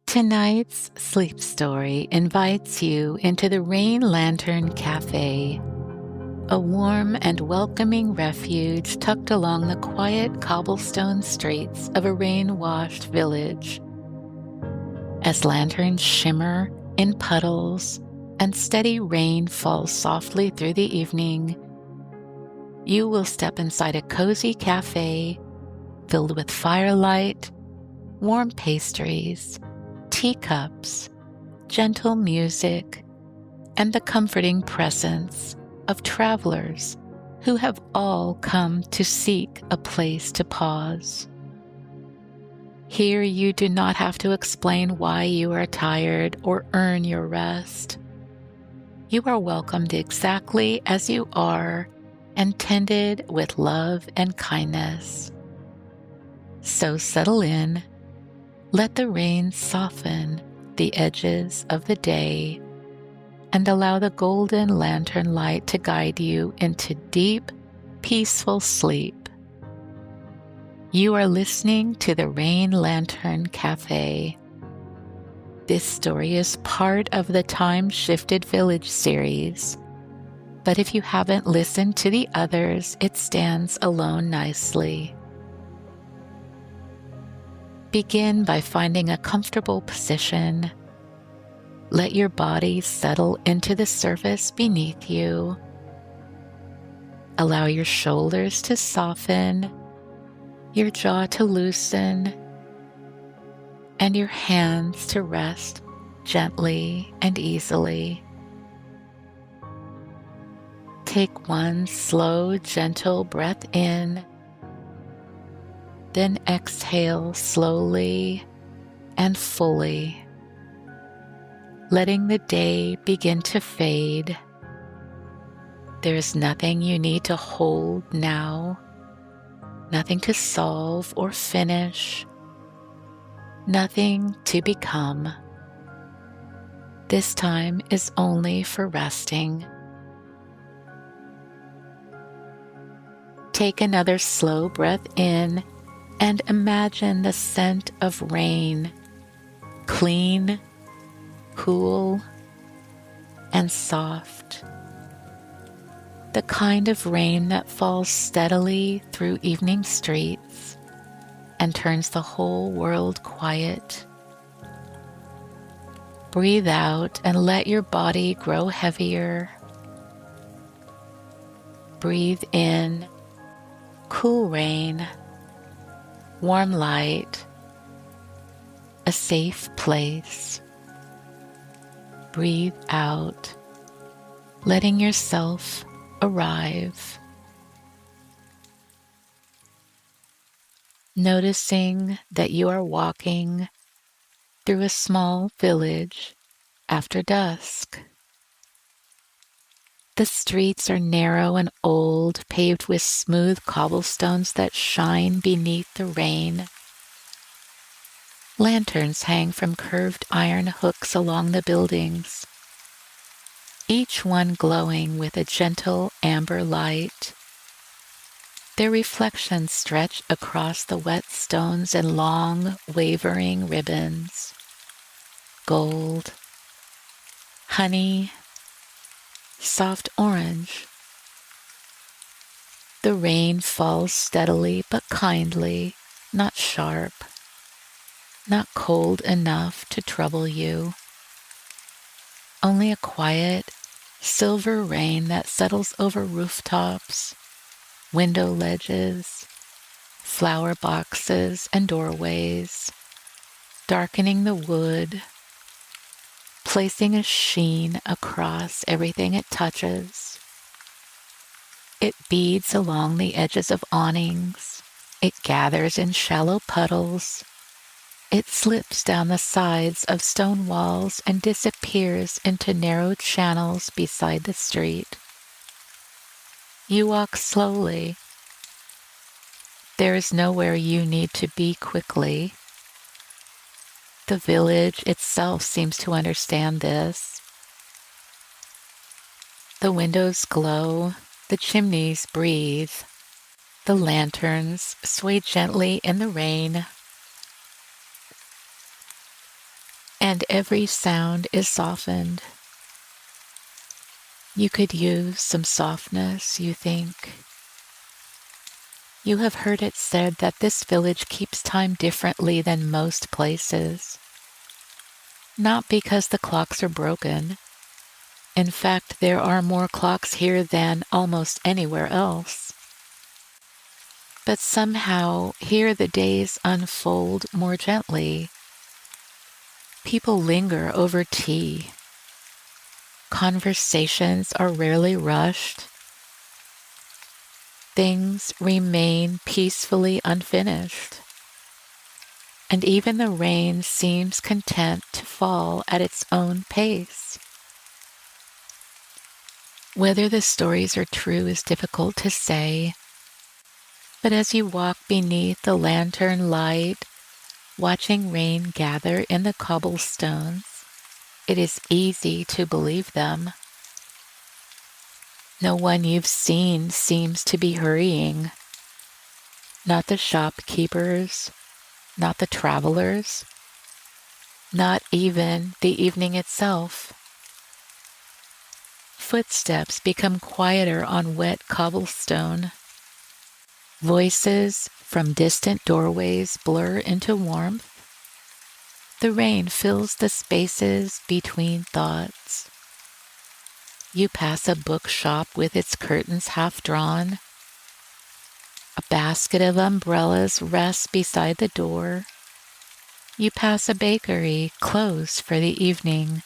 Tonight's sleep story invites you into the Rain Lantern Café, a warm and welcoming refuge tucked along the quiet cobblestone streets of a rain-washed village. As lanterns shimmer in puddles and steady rain falls softly through the evening, you will step inside a cozy cafe filled with firelight, warm pastries, teacups, gentle music, and the comforting presence of travelers who have all come to seek a place to pause. Here you do not have to explain why you are tired or earn your rest. You are welcomed exactly as you are and tended with love and kindness. So settle in, let the rain soften the edges of the day, and allow the golden lantern light to guide you into deep, peaceful sleep. You are listening to the Rain Lantern Café. This story is part of the Time Shifted Village series, but if you haven't listened to the others, it stands alone nicely. Begin by finding a comfortable position. Let your body settle into the surface beneath you. Allow your shoulders to soften, your jaw to loosen, and your hands to rest gently and easily. Take one slow, gentle breath in, then exhale slowly and fully, letting the day begin to fade. There is nothing you need to hold now, nothing to solve or finish, nothing to become. This time is only for resting. Take another slow breath in and imagine the scent of rain, clean, cool, and soft. The kind of rain that falls steadily through evening streets and turns the whole world quiet. Breathe out and let your body grow heavier. Breathe in, cool rain, warm light, a safe place. Breathe out, letting yourself arrive. Noticing that you are walking through a small village after dusk. The streets are narrow and old, paved with smooth cobblestones that shine beneath the rain. Lanterns hang from curved iron hooks along the buildings, each one glowing with a gentle amber light. Their reflections stretch across the wet stones in long, wavering ribbons. Gold, honey, soft orange. The rain falls steadily but kindly, not sharp, not cold enough to trouble you. Only a quiet, silver rain that settles over rooftops, window ledges, flower boxes, and doorways, darkening the wood, placing a sheen across everything it touches. It beads along the edges of awnings. It gathers in shallow puddles. It slips down the sides of stone walls and disappears into narrow channels beside the street. You walk slowly. There is nowhere you need to be quickly. The village itself seems to understand this. The windows glow, the chimneys breathe, the lanterns sway gently in the rain. and every sound is softened. You could use some softness, you think. You have heard it said that this village keeps time differently than most places. Not because the clocks are broken. In fact, there are more clocks here than almost anywhere else. But somehow, here the days unfold more gently. People linger over tea. Conversations are rarely rushed. Things remain peacefully unfinished. And even the rain seems content to fall at its own pace. Whether the stories are true is difficult to say, but as you walk beneath the lantern light, watching rain gather in the cobblestones, it is easy to believe them. No one you've seen seems to be hurrying. Not the shopkeepers, not the travelers, not even the evening itself. Footsteps become quieter on wet cobblestone. Voices from distant doorways blur into warmth. The rain fills the spaces between thoughts. You pass a bookshop with its curtains half drawn. A basket of umbrellas rests beside the door. You pass a bakery closed for the evening,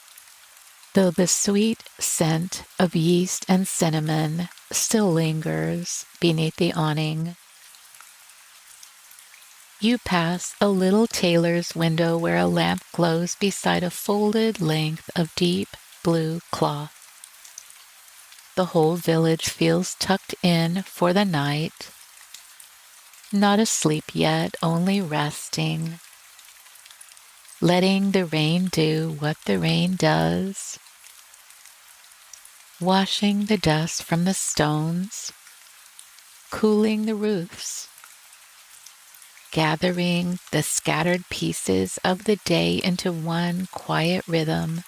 though the sweet scent of yeast and cinnamon still lingers beneath the awning. You pass a little tailor's window where a lamp glows beside a folded length of deep blue cloth. The whole village feels tucked in for the night. Not asleep yet, only resting. Letting the rain do what the rain does. Washing the dust from the stones. Cooling the roofs. Gathering the scattered pieces of the day into one quiet rhythm.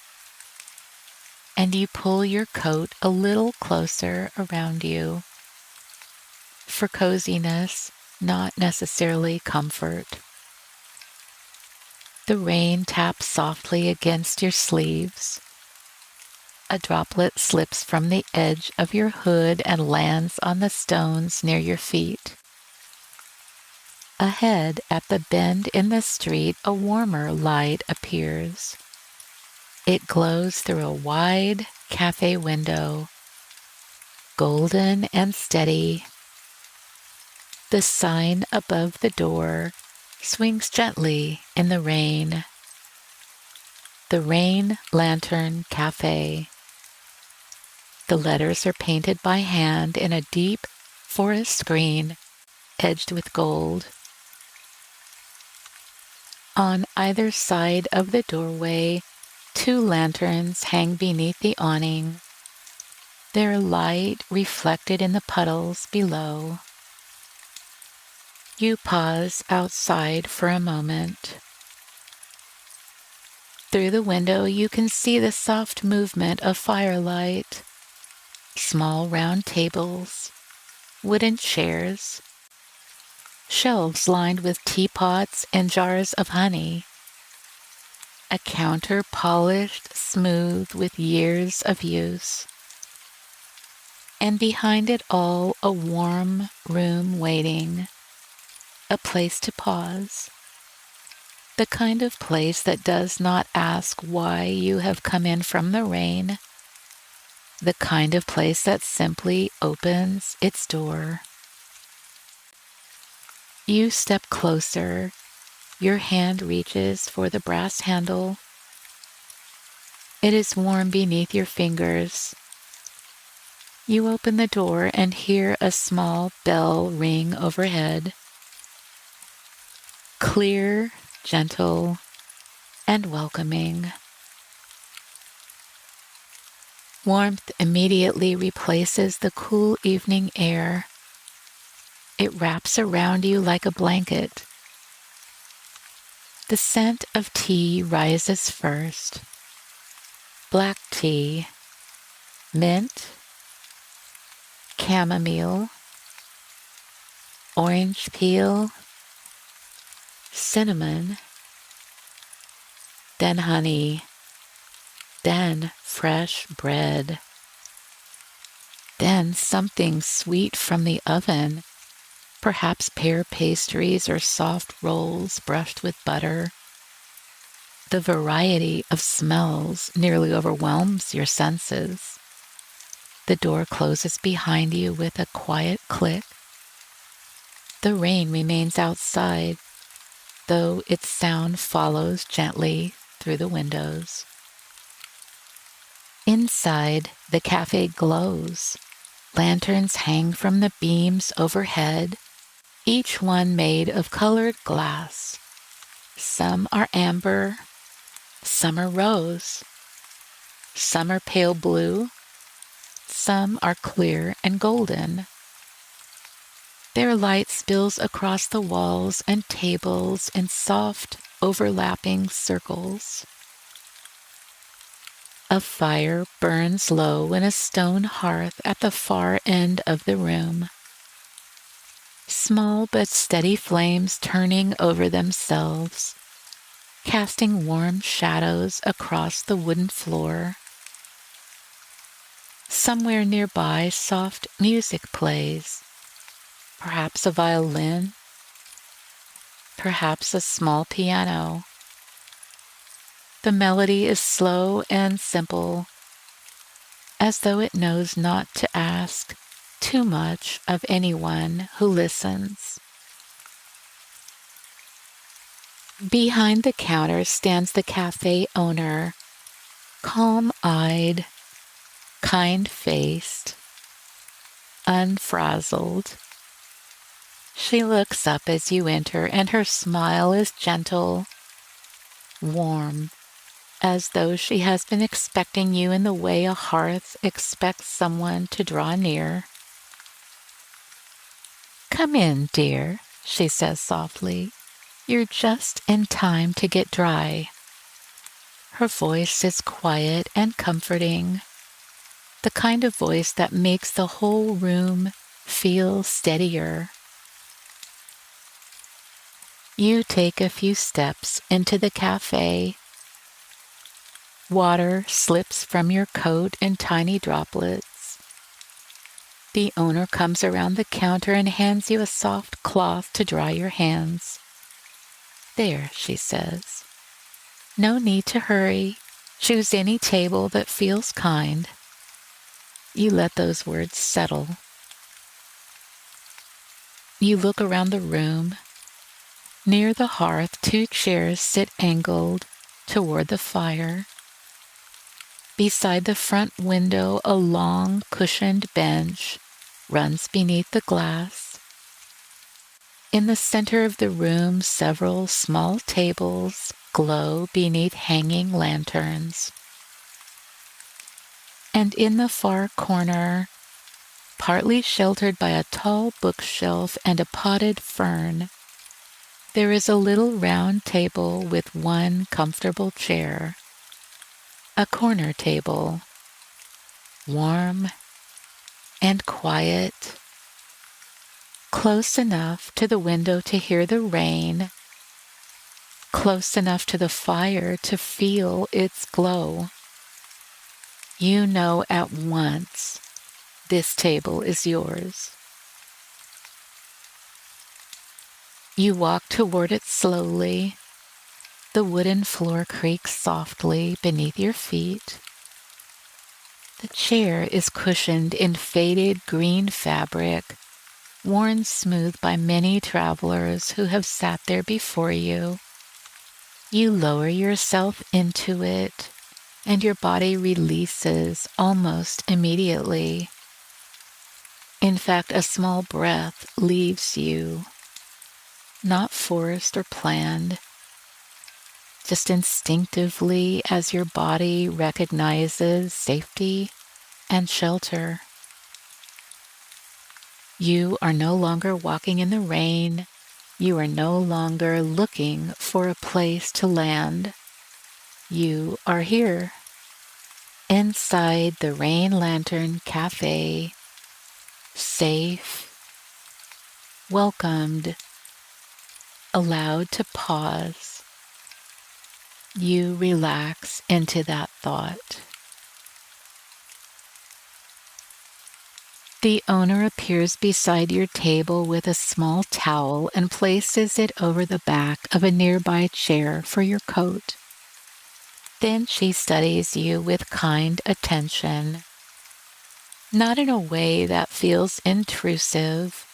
And you pull your coat a little closer around you. For coziness, not necessarily comfort. The rain taps softly against your sleeves. A droplet slips from the edge of your hood and lands on the stones near your feet. Ahead, at the bend in the street, a warmer light appears. It glows through a wide cafe window, golden and steady. The sign above the door swings gently in the rain. The Rain Lantern Café. The letters are painted by hand in a deep forest green edged with gold. On either side of the doorway, 2 lanterns hang beneath the awning, their light reflected in the puddles below. You pause outside for a moment. Through the window you can see the soft movement of firelight, small round tables, wooden chairs, shelves lined with teapots and jars of honey, a counter polished smooth with years of use, and behind it all a warm room waiting, a place to pause, the kind of place that does not ask why you have come in from the rain, the kind of place that simply opens its door. You step closer, your hand reaches for the brass handle. It is warm beneath your fingers. You open the door and hear a small bell ring overhead. Clear, gentle, and welcoming. Warmth immediately replaces the cool evening air. It wraps around you like a blanket. The scent of tea rises first. Black tea, mint, chamomile, orange peel, cinnamon, then honey, then fresh bread, then something sweet from the oven, perhaps pear pastries or soft rolls brushed with butter. The variety of smells nearly overwhelms your senses. The door closes behind you with a quiet click. The rain remains outside, though its sound follows gently through the windows. Inside, the cafe glows. Lanterns hang from the beams overhead, each one made of colored glass. Some are amber, some are rose, some are pale blue, some are clear and golden. Their light spills across the walls and tables in soft, overlapping circles. A fire burns low in a stone hearth at the far end of the room. Small but steady flames turning over themselves, casting warm shadows across the wooden floor. Somewhere nearby, soft music plays, perhaps a violin, perhaps a small piano. The melody is slow and simple, as though it knows not to ask too much of anyone who listens. Behind the counter stands the cafe owner, calm-eyed, kind-faced, unfrazzled. She looks up as you enter, and her smile is gentle, warm, as though she has been expecting you in the way a hearth expects someone to draw near. "Come in, dear," she says softly. "You're just in time to get dry." Her voice is quiet and comforting, the kind of voice that makes the whole room feel steadier. You take a few steps into the cafe. Water slips from your coat in tiny droplets. The owner comes around the counter and hands you a soft cloth to dry your hands. "There," she says. "No need to hurry. Choose any table that feels kind." You let those words settle. You look around the room. Near the hearth, 2 chairs sit angled toward the fire. Beside the front window, a long, cushioned bench runs beneath the glass. In the center of the room, several small tables glow beneath hanging lanterns. And in the far corner, partly sheltered by a tall bookshelf and a potted fern, there is a little round table with one comfortable chair. A corner table, warm and quiet, close enough to the window to hear the rain, close enough to the fire to feel its glow. You know at once this table is yours. You walk toward it slowly. The wooden floor creaks softly beneath your feet. The chair is cushioned in faded green fabric, worn smooth by many travelers who have sat there before you. You lower yourself into it, and your body releases almost immediately. In fact, a small breath leaves you, not forced or planned, just instinctively as your body recognizes safety and shelter. You are no longer walking in the rain, You are no longer looking for a place to land. You are here, inside the Rain Lantern Café, safe, welcomed, allowed to pause. You relax into that thought. The owner appears beside your table with a small towel and places it over the back of a nearby chair for your coat. Then she studies you with kind attention, not in a way that feels intrusive,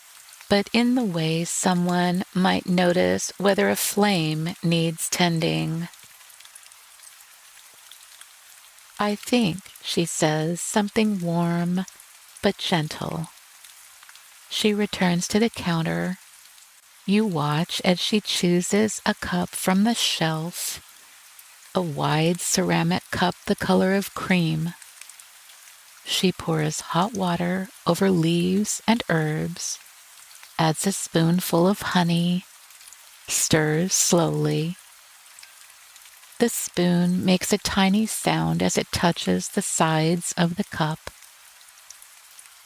but in the way someone might notice whether a flame needs tending. "I think," she says, something warm but gentle. She returns to the counter. You watch as she chooses a cup from the shelf, a wide ceramic cup the color of cream. She pours hot water over leaves and herbs, adds a spoonful of honey, stirs slowly. The spoon makes a tiny sound as it touches the sides of the cup.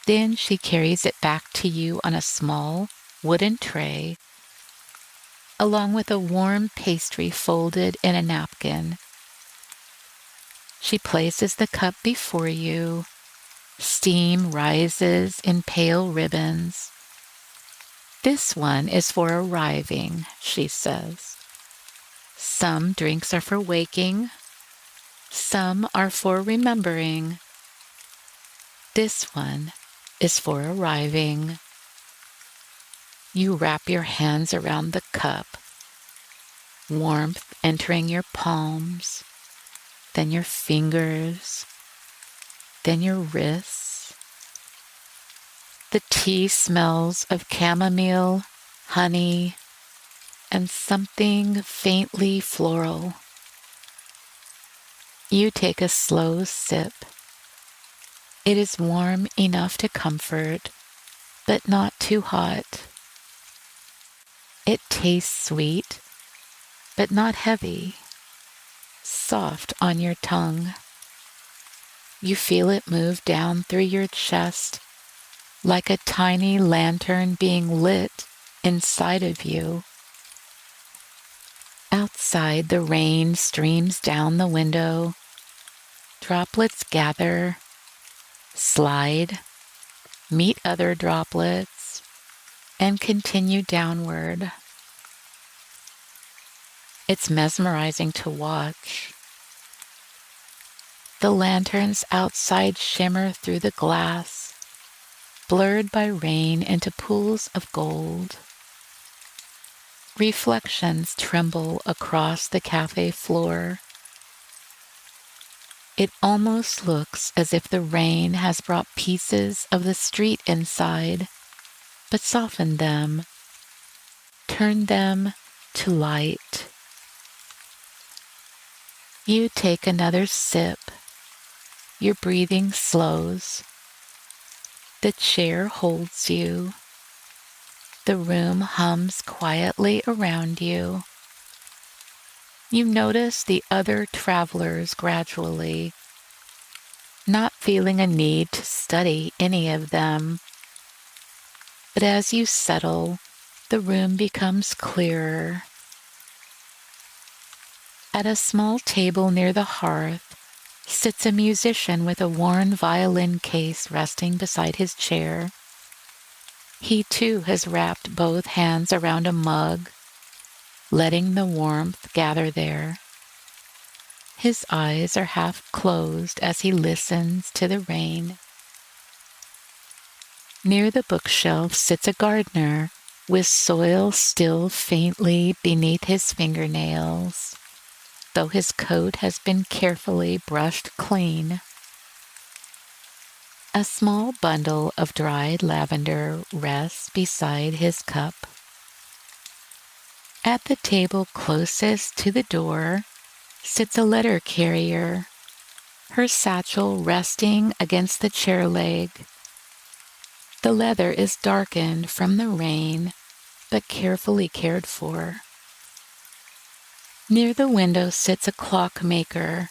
Then she carries it back to you on a small wooden tray, along with a warm pastry folded in a napkin. She places the cup before you. Steam rises in pale ribbons. "This one is for arriving," she says. "Some drinks are for waking. Some are for remembering. This one is for arriving." You wrap your hands around the cup, warmth entering your palms, then your fingers, then your wrists. The tea smells of chamomile, honey, and something faintly floral. You take a slow sip. It is warm enough to comfort, but not too hot. It tastes sweet, but not heavy, soft on your tongue. You feel it move down through your chest like a tiny lantern being lit inside of you. Outside, the rain streams down the window. Droplets gather, slide, meet other droplets, and continue downward. It's mesmerizing to watch. The lanterns outside shimmer through the glass, blurred by rain into pools of gold. Reflections tremble across the cafe floor. It almost looks as if the rain has brought pieces of the street inside, but softened them, turned them to light. You take another sip. Your breathing slows. The chair holds you. The room hums quietly around you. You notice the other travelers gradually, not feeling a need to study any of them. But as you settle, the room becomes clearer. At a small table near the hearth sits a musician with a worn violin case resting beside his chair. He too has wrapped both hands around a mug, letting the warmth gather there. His eyes are half closed as he listens to the rain. Near the bookshelf sits a gardener with soil still faintly beneath his fingernails, though his coat has been carefully brushed clean. A small bundle of dried lavender rests beside his cup. At the table closest to the door sits a letter carrier, her satchel resting against the chair leg. The leather is darkened from the rain, but carefully cared for. Near the window sits a clockmaker,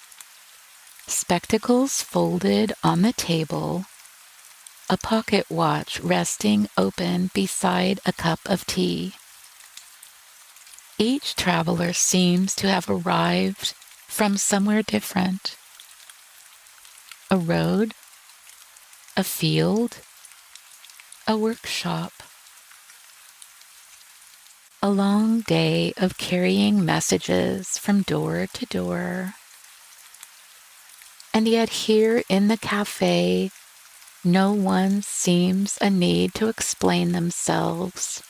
spectacles folded on the table, a pocket watch resting open beside a cup of tea. Each traveler seems to have arrived from somewhere different. A road, a field, a workshop. A long day of carrying messages from door to door. And yet here in the cafe, no one seems a need to explain themselves.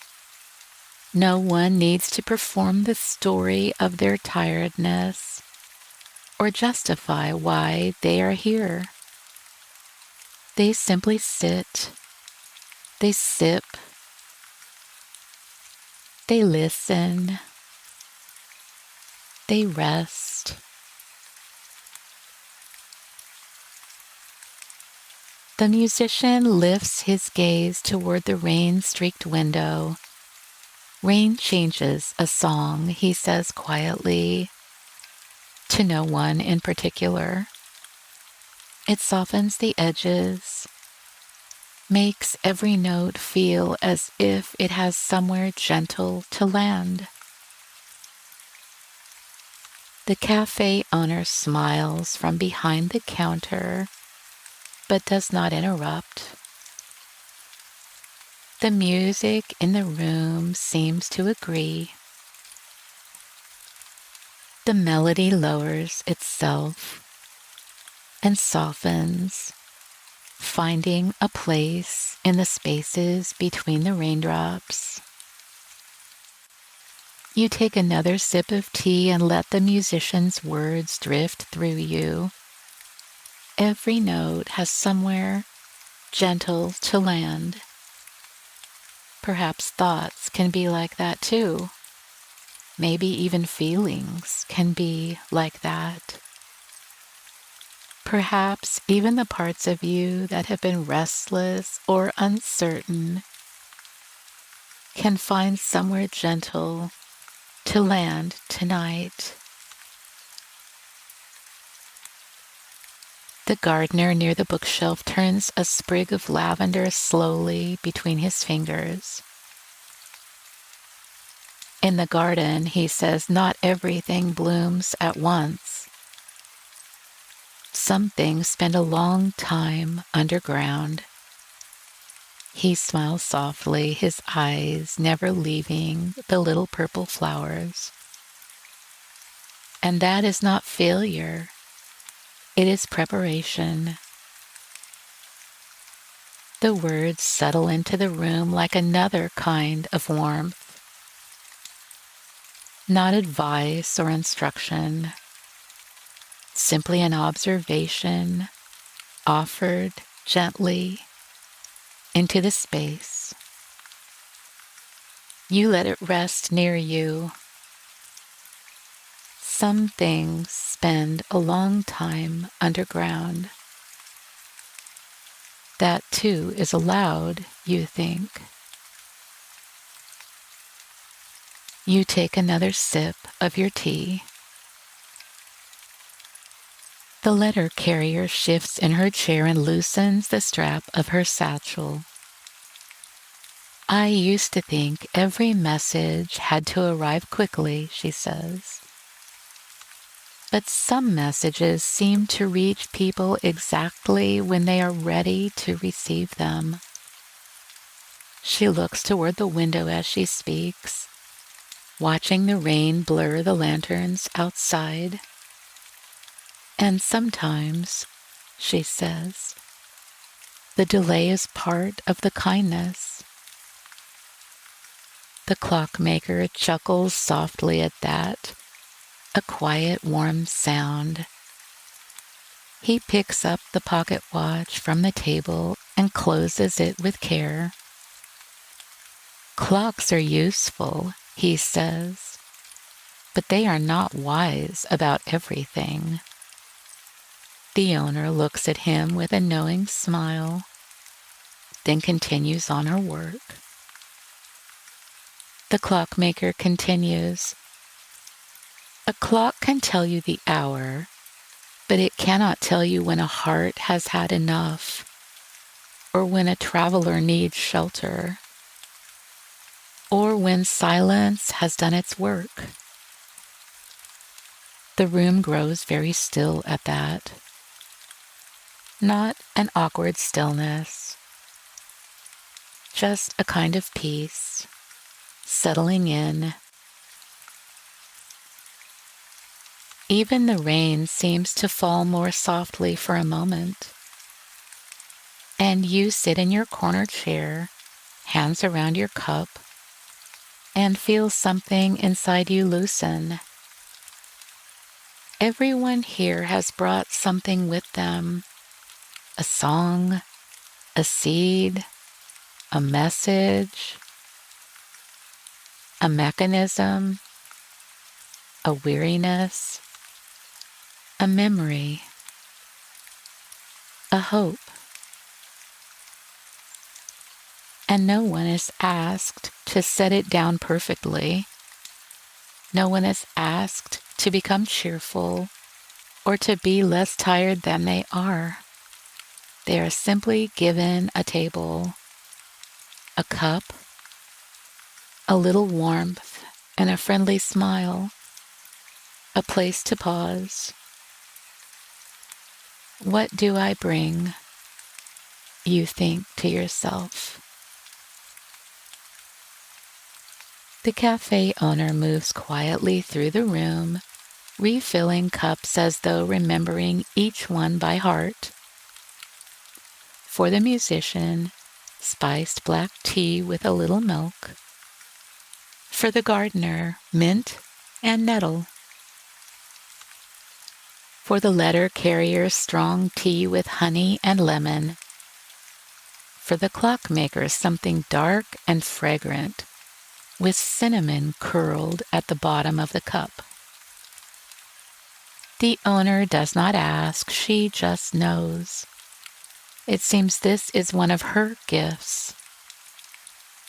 No one needs to perform the story of their tiredness or justify why they are here. They simply sit, they sip, they listen, they rest. The musician lifts his gaze toward the rain-streaked window. Rain changes a song, he says quietly, to no one in particular. It softens the edges, makes every note feel as if it has somewhere gentle to land. The cafe owner smiles from behind the counter, but does not interrupt. The music in the room seems to agree. The melody lowers itself and softens, finding a place in the spaces between the raindrops. You take another sip of tea and let the musician's words drift through you. Every note has somewhere gentle to land. Perhaps thoughts can be like that too. Maybe even feelings can be like that. Perhaps even the parts of you that have been restless or uncertain can find somewhere gentle to land tonight. The gardener near the bookshelf turns a sprig of lavender slowly between his fingers. In the garden, he says, not everything blooms at once. Some things spend a long time underground. He smiles softly, his eyes never leaving the little purple flowers. And that is not failure. It is preparation. The words settle into the room like another kind of warmth. Not advice or instruction, simply an observation offered gently into the space. You let it rest near you. Some things spend a long time underground. That too is allowed, you think. You take another sip of your tea. The letter carrier shifts in her chair and loosens the strap of her satchel. I used to think every message had to arrive quickly, she says. But some messages seem to reach people exactly when they are ready to receive them. She looks toward the window as she speaks, watching the rain blur the lanterns outside. And sometimes, she says, the delay is part of the kindness. The clockmaker chuckles softly at that, a quiet, warm sound. He picks up the pocket watch from the table and closes it with care. Clocks are useful, he says, but they are not wise about everything. The owner looks at him with a knowing smile, then continues on her work. The clockmaker continues. A clock can tell you the hour, but it cannot tell you when a heart has had enough, or when a traveler needs shelter, or when silence has done its work. The room grows very still at that. Not an awkward stillness, just a kind of peace, settling in. Even the rain seems to fall more softly for a moment, and you sit in your corner chair, hands around your cup, and feel something inside you loosen. Everyone here has brought something with them, a song, a seed, a message, a mechanism, a weariness, a memory, a hope. And no one is asked to set it down perfectly. No one is asked to become cheerful or to be less tired than they are. They are simply given a table, a cup, a little warmth, and a friendly smile, a place to pause. What do I bring? You think to yourself. The cafe owner moves quietly through the room, refilling cups as though remembering each one by heart. For the musician, spiced black tea with a little milk. For the gardener, mint and nettle. For the letter carrier, strong tea with honey and lemon. For the clockmaker, something dark and fragrant, with cinnamon curled at the bottom of the cup. The owner does not ask, she just knows. It seems this is one of her gifts.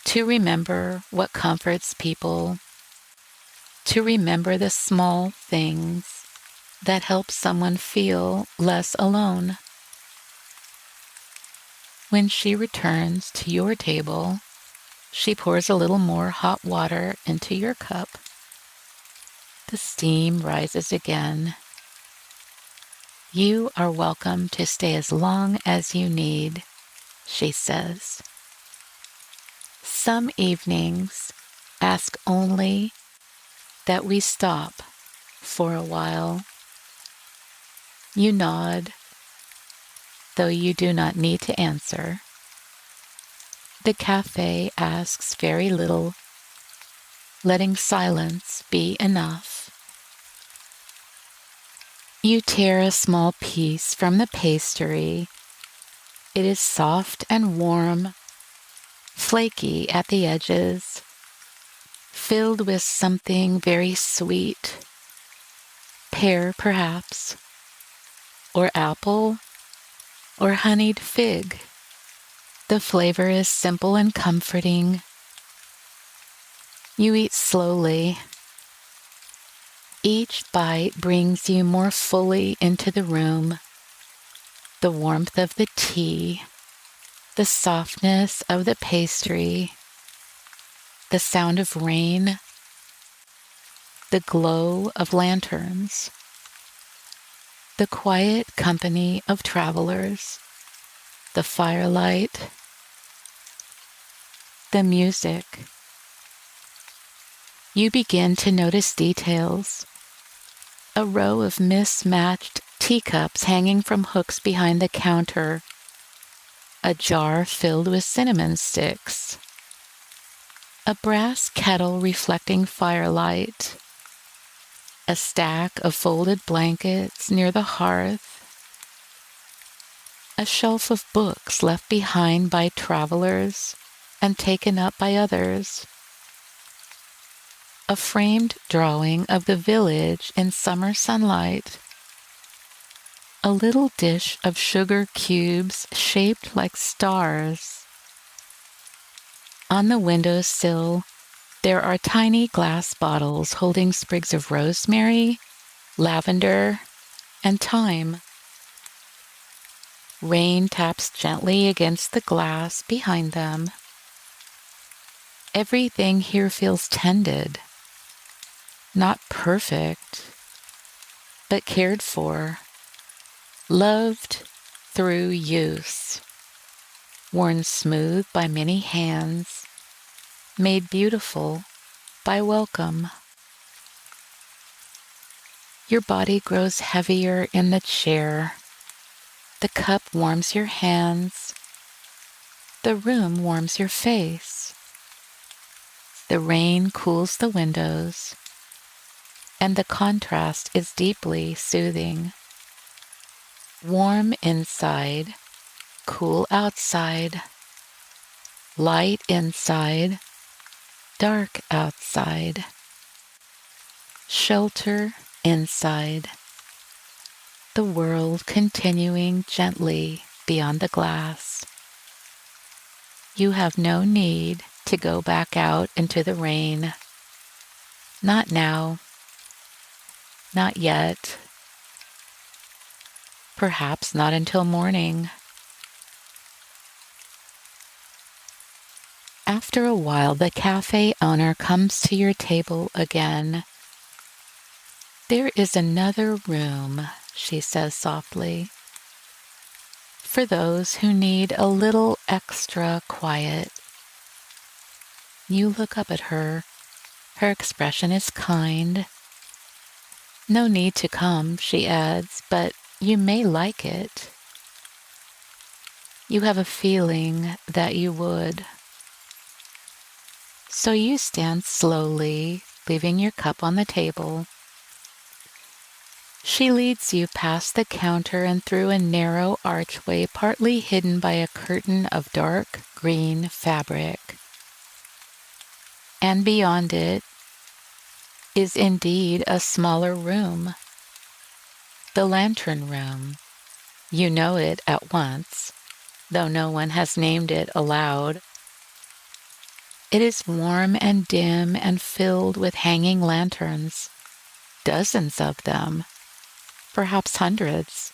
To remember what comforts people, to remember the small things that help someone feel less alone. When she returns to your table, she pours a little more hot water into your cup. The steam rises again. You are welcome to stay as long as you need, she says. Some evenings ask only that we stop for a while. You nod, though you do not need to answer. The cafe asks very little, letting silence be enough. You tear a small piece from the pastry. It is soft and warm, flaky at the edges, filled with something very sweet. Pear, perhaps, or apple, or honeyed fig. The flavor is simple and comforting. You eat slowly. Each bite brings you more fully into the room. The warmth of the tea, the softness of the pastry, the sound of rain, the glow of lanterns, the quiet company of travelers, the firelight, the music. You begin to notice details. A row of mismatched teacups hanging from hooks behind the counter, a jar filled with cinnamon sticks, a brass kettle reflecting firelight, a stack of folded blankets near the hearth, a shelf of books left behind by travelers and taken up by others, a framed drawing of the village in summer sunlight, a little dish of sugar cubes shaped like stars. On the windowsill, There are tiny glass bottles holding sprigs of rosemary, lavender, and thyme. Rain taps gently against the glass behind them. Everything here feels tended, not perfect, but cared for, loved through use, worn smooth by many hands, made beautiful by welcome. Your body grows heavier in the chair. The cup warms your hands. The room warms your face. The rain cools the windows, and the contrast is deeply soothing. Warm inside, cool outside, light inside, dark outside, shelter inside, the world continuing gently beyond the glass. You have no need to go back out into the rain. Not now. Not yet. Perhaps not until morning. After a while, the cafe owner comes to your table again. "There is another room," she says softly, "for those who need a little extra quiet." You look up at her. Her expression is kind. "No need to come," she adds, "but you may like it." You have a feeling that you would. So you stand slowly, leaving your cup on the table. She leads you past the counter and through a narrow archway partly hidden by a curtain of dark green fabric. And beyond it is indeed a smaller room. The lantern room. You know it at once, though no one has named it aloud. It is warm and dim and filled with hanging lanterns, dozens of them, perhaps hundreds.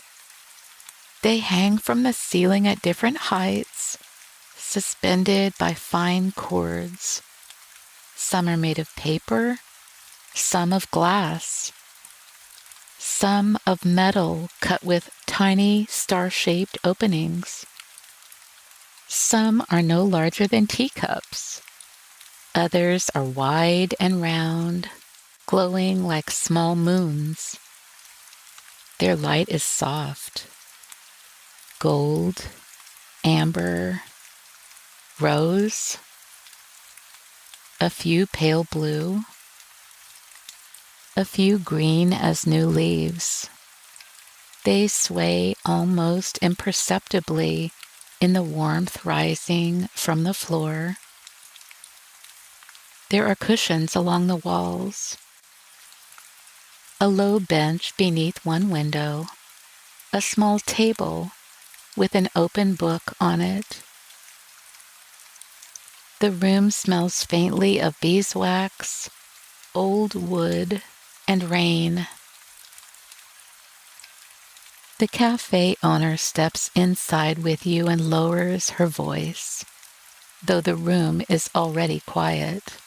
They hang from the ceiling at different heights, suspended by fine cords. Some are made of paper, some of glass, some of metal cut with tiny star-shaped openings. Some are no larger than teacups. Others are wide and round, glowing like small moons. Their light is soft, gold, amber, rose, a few pale blue, a few green as new leaves. They sway almost imperceptibly in the warmth rising from the floor. There are cushions along the walls, a low bench beneath one window, a small table with an open book on it. The room smells faintly of beeswax, old wood, and rain. The cafe owner steps inside with you and lowers her voice, though the room is already quiet.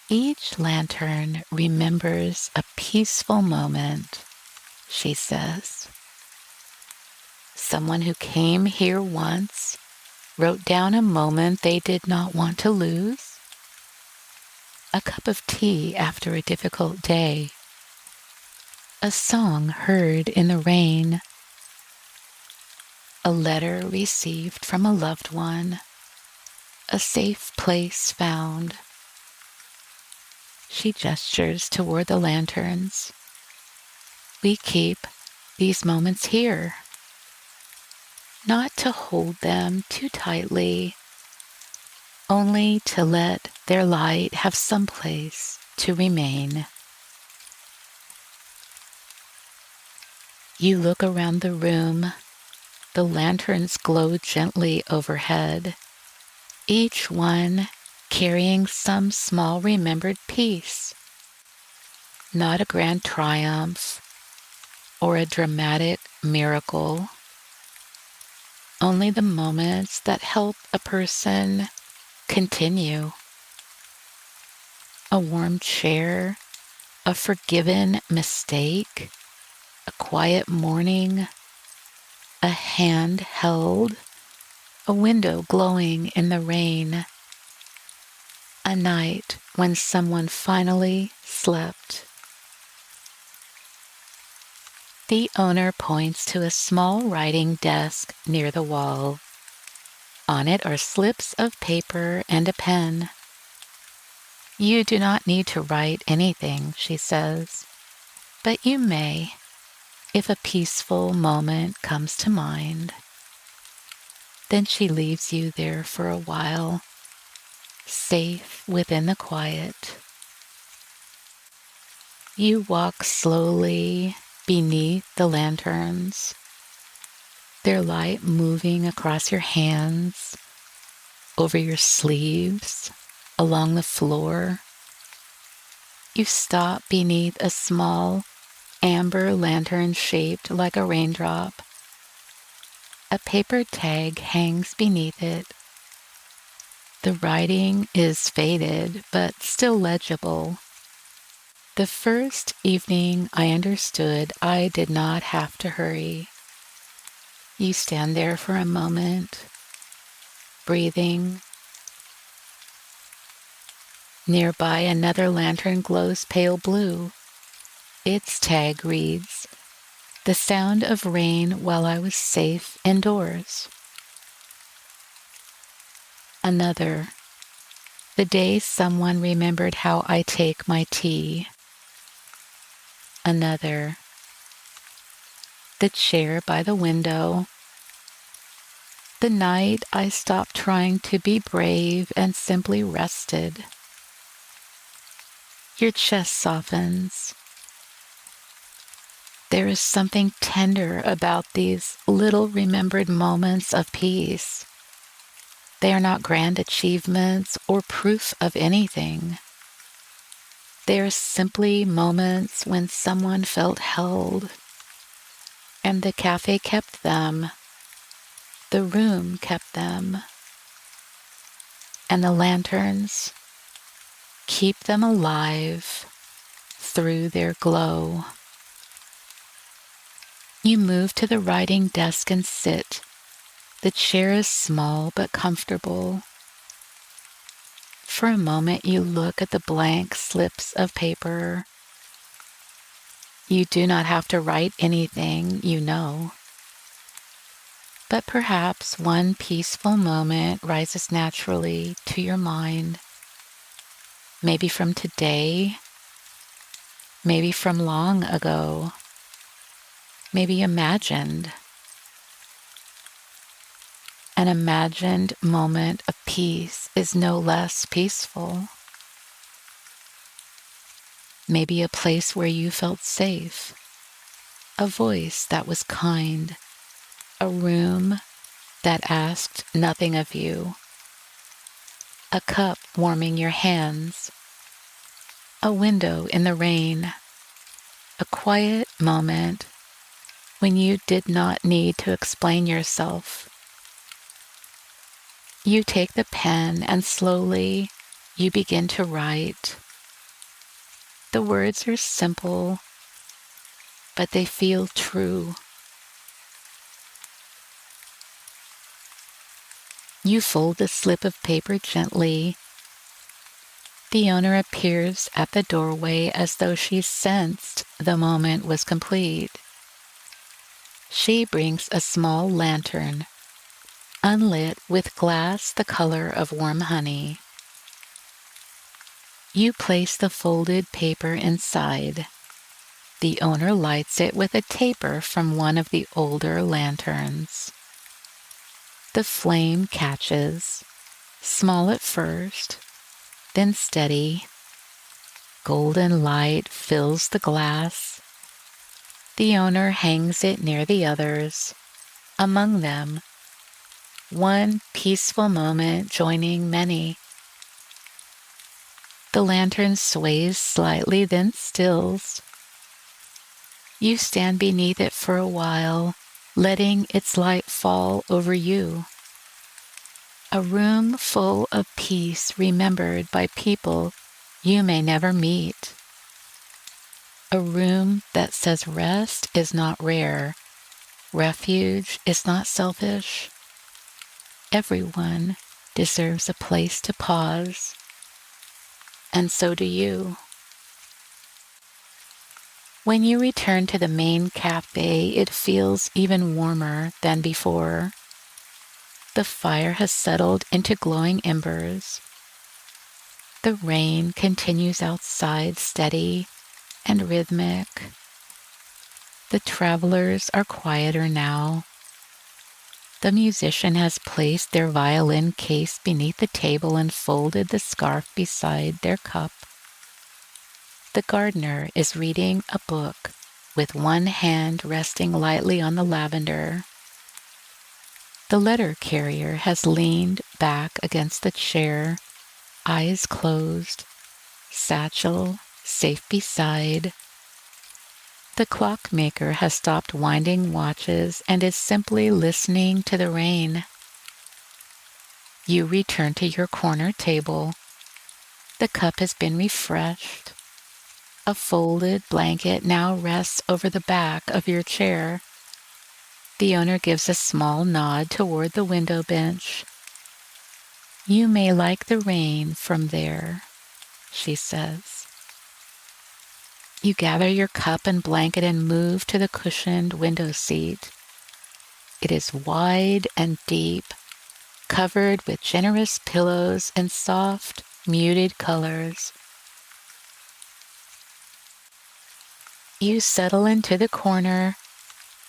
"Each lantern remembers a peaceful moment," she says. "Someone who came here once wrote down a moment they did not want to lose. A cup of tea after a difficult day. A song heard in the rain. A letter received from a loved one. A safe place found." She gestures toward the lanterns. "We keep these moments here, not to hold them too tightly, only to let their light have some place to remain." You look around the room. The lanterns glow gently overhead, each one carrying some small remembered piece, not a grand triumph or a dramatic miracle, only the moments that help a person continue. A warm chair, a forgiven mistake, a quiet morning, a hand held, a window glowing in the rain, a night when someone finally slept. The owner points to a small writing desk near the wall. On it are slips of paper and a pen. You do not need to write anything, she says, but you may, if a peaceful moment comes to mind. Then she leaves you there for a while, safe within the quiet. You walk slowly beneath the lanterns, their light moving across your hands, over your sleeves, along the floor. You stop beneath a small amber lantern shaped like a raindrop. A paper tag hangs beneath it. The writing is faded, but still legible. The first evening I understood I did not have to hurry. You stand there for a moment, breathing. Nearby, another lantern glows pale blue. Its tag reads, "The sound of rain while I was safe indoors." Another, "The day someone remembered how I take my tea." Another, "The chair by the window." "The night I stopped trying to be brave and simply rested." Your chest softens. There is something tender about these little remembered moments of peace. They are not grand achievements or proof of anything. They are simply moments when someone felt held, and the cafe kept them, the room kept them, and the lanterns keep them alive through their glow. You move to the writing desk and sit. The chair is small but comfortable. For a moment you look at the blank slips of paper. You do not have to write anything, you know. But perhaps one peaceful moment rises naturally to your mind. Maybe from today, maybe from long ago, maybe imagined. An imagined moment of peace is no less peaceful. Maybe a place where you felt safe, a voice that was kind, a room that asked nothing of you, a cup warming your hands, a window in the rain, a quiet moment when you did not need to explain yourself. You take the pen and slowly you begin to write. The words are simple, but they feel true. You fold the slip of paper gently. The owner appears at the doorway as though she sensed the moment was complete. She brings a small lantern, unlit with glass the color of warm honey. You place the folded paper inside. The owner lights it with a taper from one of the older lanterns. The flame catches, small at first, then steady. Golden light fills the glass. The owner hangs it near the others, among them, one peaceful moment joining many. The lantern sways slightly, then stills. You stand beneath it for a while, letting its light fall over you. A room full of peace remembered by people you may never meet. A room that says rest is not rare, refuge is not selfish. Everyone deserves a place to pause, and so do you. When you return to the main cafe, it feels even warmer than before. The fire has settled into glowing embers. The rain continues outside, steady and rhythmic. The travelers are quieter now. The musician has placed their violin case beneath the table and folded the scarf beside their cup. The gardener is reading a book with one hand resting lightly on the lavender. The letter carrier has leaned back against the chair, eyes closed, satchel safe beside. The clockmaker has stopped winding watches and is simply listening to the rain. You return to your corner table. The cup has been refreshed. A folded blanket now rests over the back of your chair. The owner gives a small nod toward the window bench. "You may like the rain from there," she says. You gather your cup and blanket and move to the cushioned window seat. It is wide and deep, covered with generous pillows and soft, muted colors. You settle into the corner,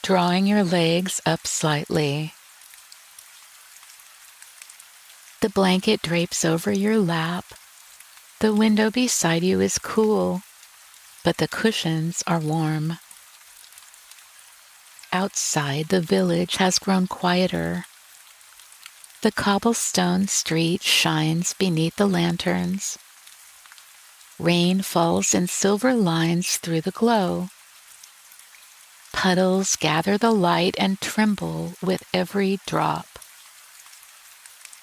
drawing your legs up slightly. The blanket drapes over your lap. The window beside you is cool, but the cushions are warm. Outside, the village has grown quieter. The cobblestone street shines beneath the lanterns. Rain falls in silver lines through the glow. Puddles gather the light and tremble with every drop.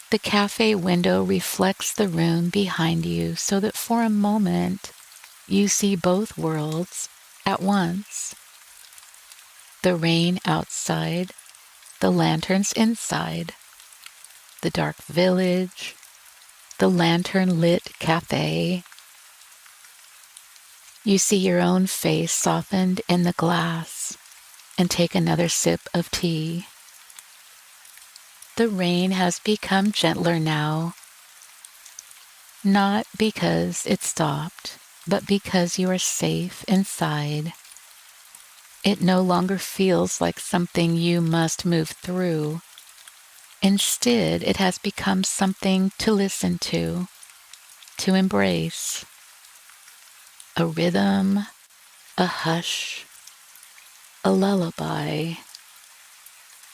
The cafe window reflects the room behind you so that for a moment you see both worlds at once. The rain outside, the lanterns inside, the dark village, the lantern-lit cafe. You see your own face softened in the glass and take another sip of tea. The rain has become gentler now, not because it stopped, but because you are safe inside. It no longer feels like something you must move through. Instead, it has become something to listen to embrace. A rhythm, a hush, a lullaby.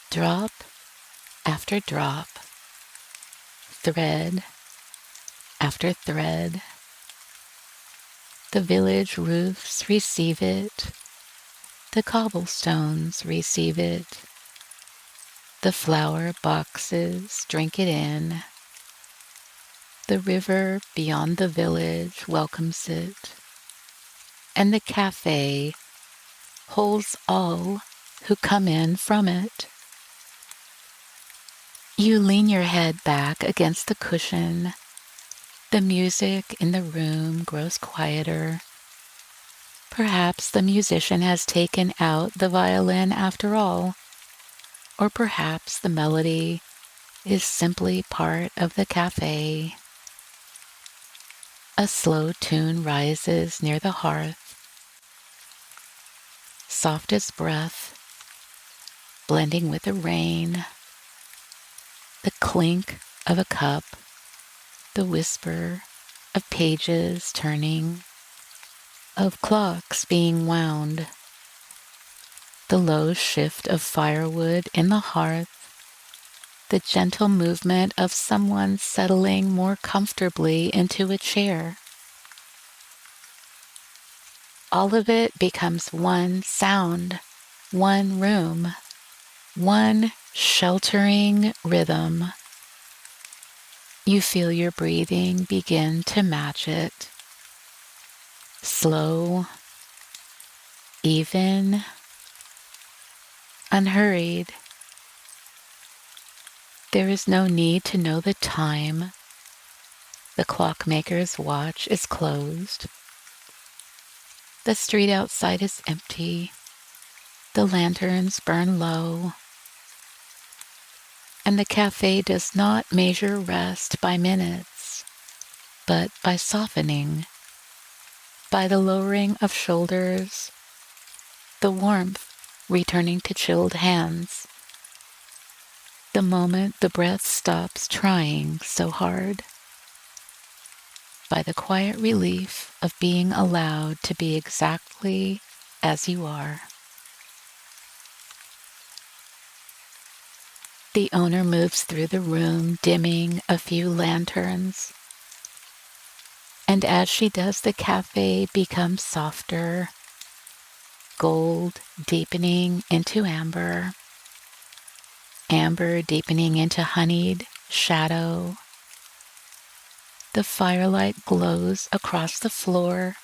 Drop after drop, thread after thread. The village roofs receive it. The cobblestones receive it. The flower boxes drink it in. The river beyond the village welcomes it. And the cafe holds all who come in from it. You lean your head back against the cushion. The music in the room grows quieter. Perhaps the musician has taken out the violin after all, or perhaps the melody is simply part of the cafe. A slow tune rises near the hearth, soft as breath, blending with the rain, the clink of a cup, the whisper of pages turning, of clocks being wound, the low shift of firewood in the hearth, the gentle movement of someone settling more comfortably into a chair. All of it becomes one sound, one room, one sheltering rhythm. You feel your breathing begin to match it. Slow, even, unhurried. There is no need to know the time. The clockmaker's watch is closed. The street outside is empty. The lanterns burn low. And the cafe does not measure rest by minutes, but by softening, by the lowering of shoulders, the warmth returning to chilled hands, the moment the breath stops trying so hard, by the quiet relief of being allowed to be exactly as you are. The owner moves through the room, dimming a few lanterns. And as she does, the cafe becomes softer, gold deepening into amber, amber deepening into honeyed shadow. The firelight glows across the floor.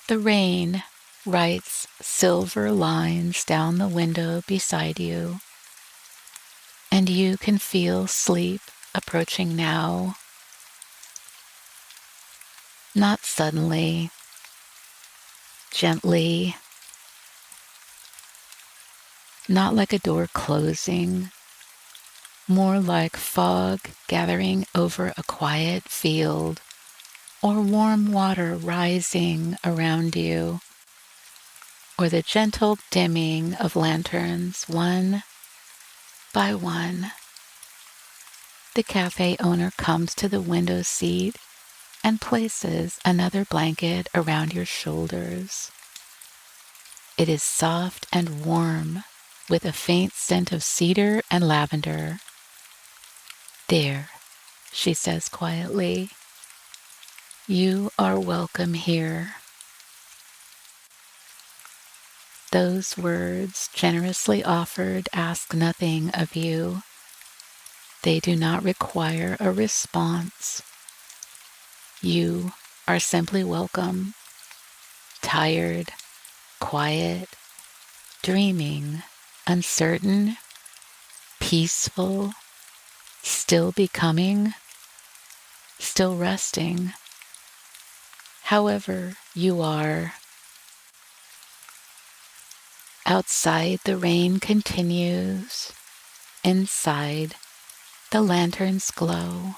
The rain writes silver lines down the window beside you. And you can feel sleep approaching now. Not suddenly, gently, not like a door closing, more like fog gathering over a quiet field or warm water rising around you, or the gentle dimming of lanterns one by one. The cafe owner comes to the window seat and places another blanket around your shoulders. It is soft and warm, with a faint scent of cedar and lavender. There, she says quietly, you are welcome here. Those words, generously offered, ask nothing of you. They do not require a response. You are simply welcome, tired, quiet, dreaming, uncertain, peaceful, still becoming, still resting. However you are. Outside, the rain continues. Inside, the lanterns glow.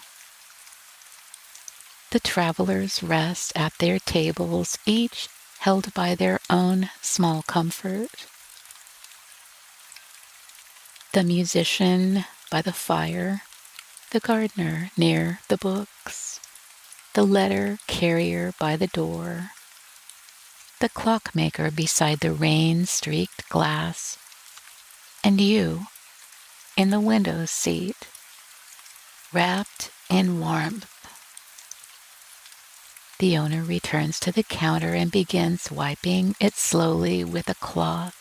The travelers rest at their tables, each held by their own small comfort. The musician by the fire, the gardener near the books, the letter carrier by the door, the clockmaker beside the rain-streaked glass, and you in the window seat, wrapped in warmth. The owner returns to the counter and begins wiping it slowly with a cloth.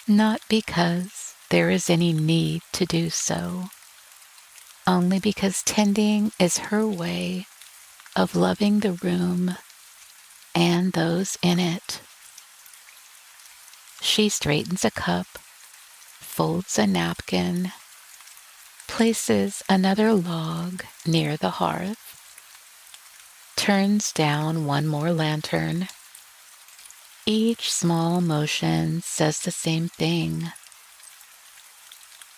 Not because there is any need to do so, only because tending is her way of loving the room and those in it. She straightens a cup, folds a napkin, places another log near the hearth, turns down one more lantern. Each small motion says the same thing.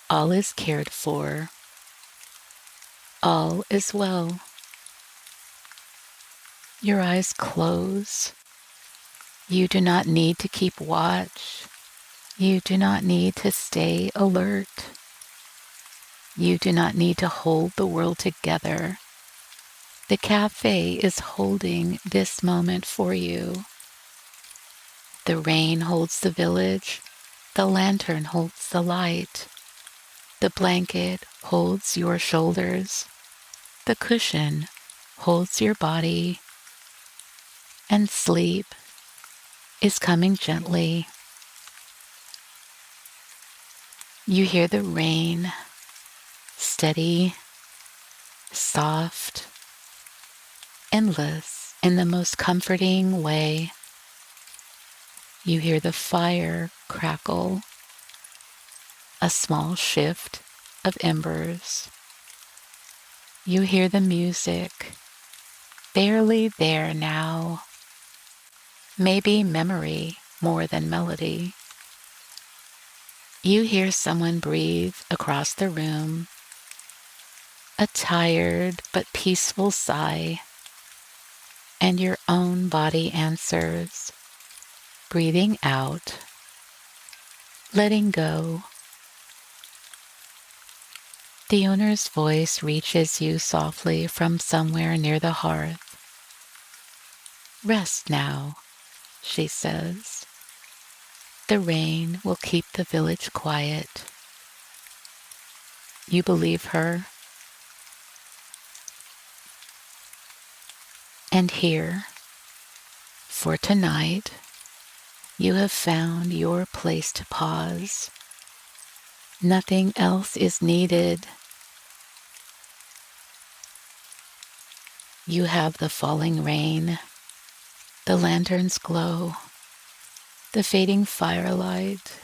All is cared for. All is well. Your eyes close. You do not need to keep watch. You do not need to stay alert. You do not need to hold the world together. The cafe is holding this moment for you. The rain holds the village. The lantern holds the light. The blanket holds your shoulders. The cushion holds your body. and sleep is coming gently. You hear the rain, steady, soft, endless in the most comforting way. You hear the fire crackle, a small shift of embers. You hear the music, barely there now, maybe memory more than melody. You hear someone breathe across the room, a tired but peaceful sigh, and your own body answers, breathing out, letting go. The owner's voice reaches you softly from somewhere near the hearth. Rest now, she says. The rain will keep the village quiet. You believe her. And here, for tonight, you have found your place to pause. Nothing else is needed. You have the falling rain, the lantern's glow, the fading firelight,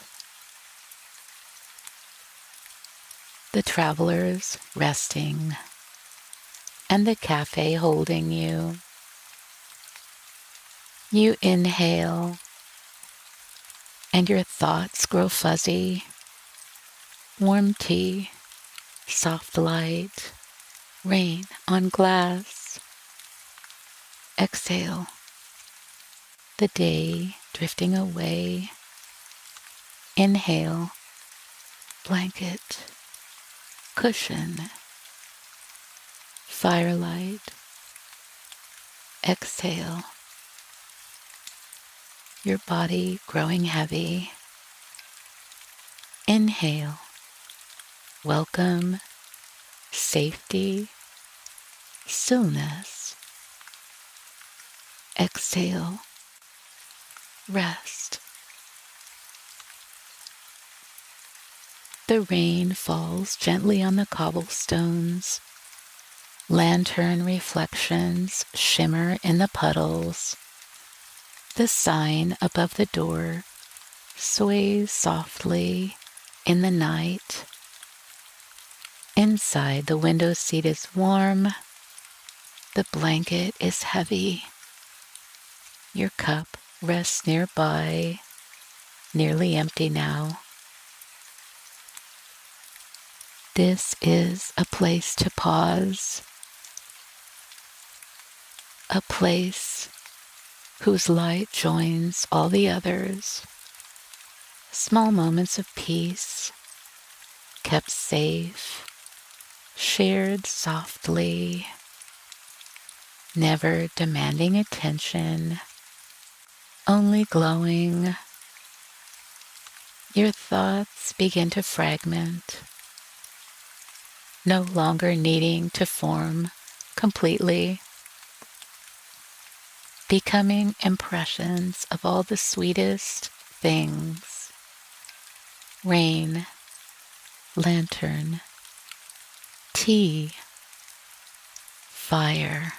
the travelers resting, and the cafe holding you. You inhale, and your thoughts grow fuzzy. Warm tea, soft light, rain on glass. Exhale, the day drifting away. Inhale, blanket, cushion, firelight. Exhale, your body growing heavy. Inhale, welcome, safety, stillness. Exhale, rest. The rain falls gently on the cobblestones. Lantern reflections shimmer in the puddles. The sign above the door sways softly in the night. Inside, the window seat is warm. The blanket is heavy. Your cup rests nearby, nearly empty now. This is a place to pause, a place whose light joins all the others. Small moments of peace, kept safe, shared softly, never demanding attention, only glowing. Your thoughts begin to fragment, no longer needing to form completely, becoming impressions of all the sweetest things. Rain, lantern, tea, fire,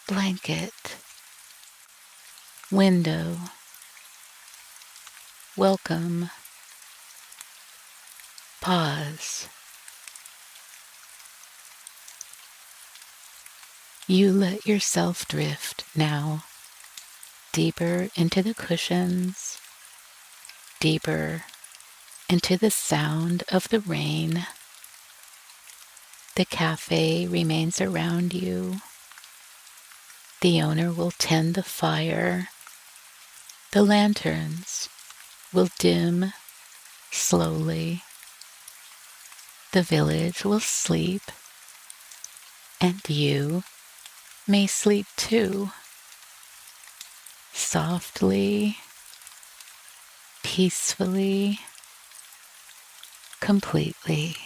blanket, window, welcome, pause. You let yourself drift now, deeper into the cushions, deeper into the sound of the rain. The cafe remains around you. The owner will tend the fire. The lanterns will dim slowly. The village will sleep, and you may sleep too, softly, peacefully, completely.